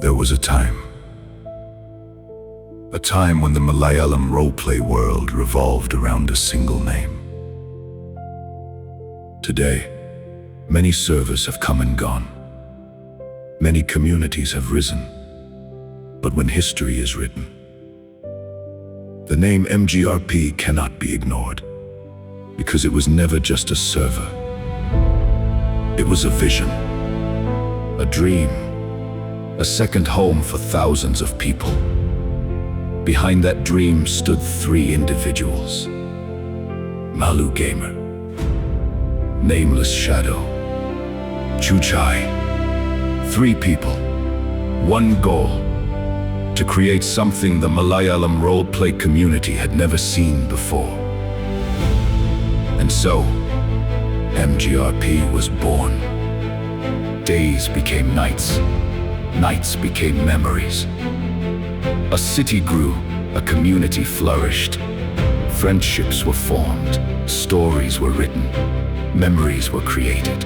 There was a time when the Malayalam roleplay world revolved around a single name. Today, many servers have come and gone. Many communities have risen. But when history is written, the name MGRP cannot be ignored, because it was never just a server. It was a vision, a dream, a second home for thousands of people. Behind that dream stood three individuals: Malu Gamer, Nameless Shadow, ChuChai. Three people, one goal: to create something the Malayalam roleplay community had never seen before. And so, MGRP was born. Days became nights, nights became memories. A city grew, a community flourished. Friendships were formed, stories were written, memories were created.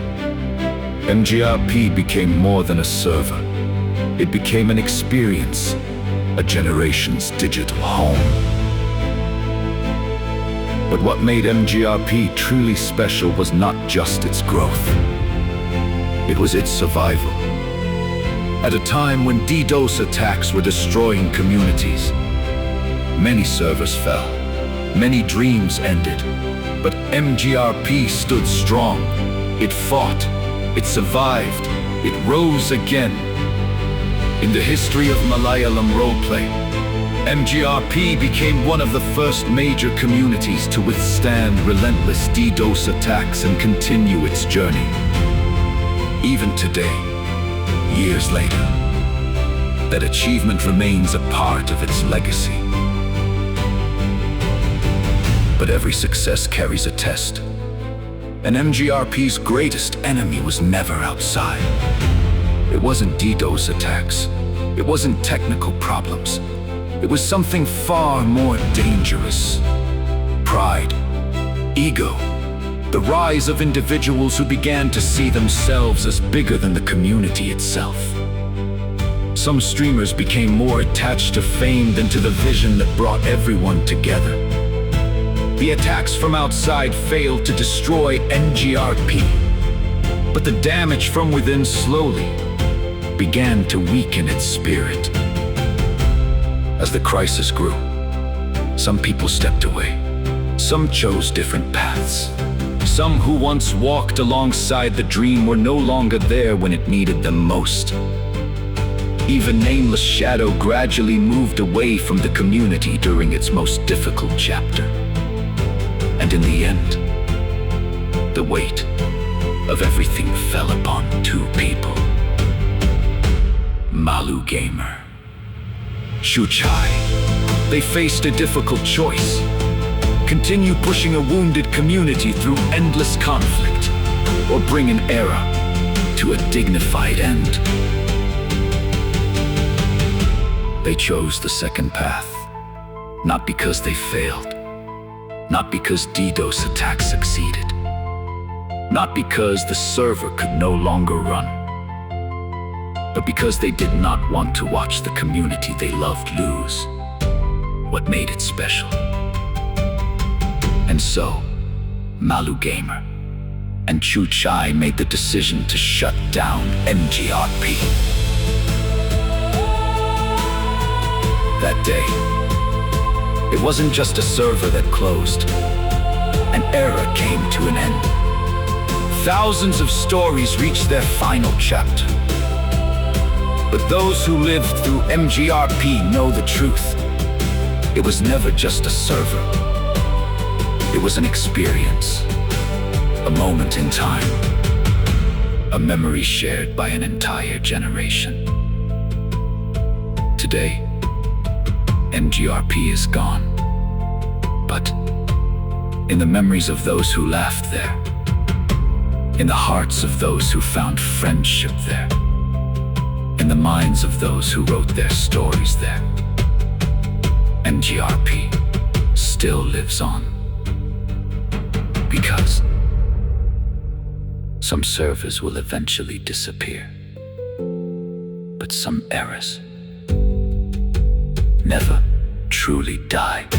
MGRP became more than a server. It became an experience, a generation's digital home. But what made MGRP truly special was not just its growth. It was its survival. At a time when DDoS attacks were destroying communities, many servers fell, many dreams ended, but MGRP stood strong. It fought, it survived, it rose again. In the history of Malayalam roleplay, MGRP became one of the first major communities to withstand relentless DDoS attacks and continue its journey. Even today, years later, that achievement remains a part of its legacy. But every success carries a test, and MGRP's greatest enemy was never outside. It wasn't DDoS attacks, it wasn't technical problems. It was something far more dangerous: pride, ego, the rise of individuals who began to see themselves as bigger than the community itself. Some streamers became more attached to fame than to the vision that brought everyone together. The attacks from outside failed to destroy MGRP, but the damage from within slowly began to weaken its spirit. As the crisis grew, some people stepped away. Some chose different paths. Some who once walked alongside the dream were no longer there when it needed them most. Even Nameless Shadow gradually moved away from the community during its most difficult chapter. And in the end, the weight of everything fell upon two people: Malu Gamer, ChuChai. They faced a difficult choice: continue pushing a wounded community through endless conflict, or bring an era to a dignified end. They chose the second path, not because they failed, not because DDoS attacks succeeded, not because the server could no longer run, but because they did not want to watch the community they loved lose what made it special. And so, Malu Gamer and ChuChai made the decision to shut down MGRP. That day, it wasn't just a server that closed. An era came to an end. Thousands of stories reached their final chapter. But those who lived through MGRP know the truth. It was never just a server. It was an experience, a moment in time, a memory shared by an entire generation. Today, MGRP is gone, but in the memories of those who laughed there, in the hearts of those who found friendship there, in the minds of those who wrote their stories there, MGRP still lives on. Because some servers will eventually disappear, but but some errors never truly die.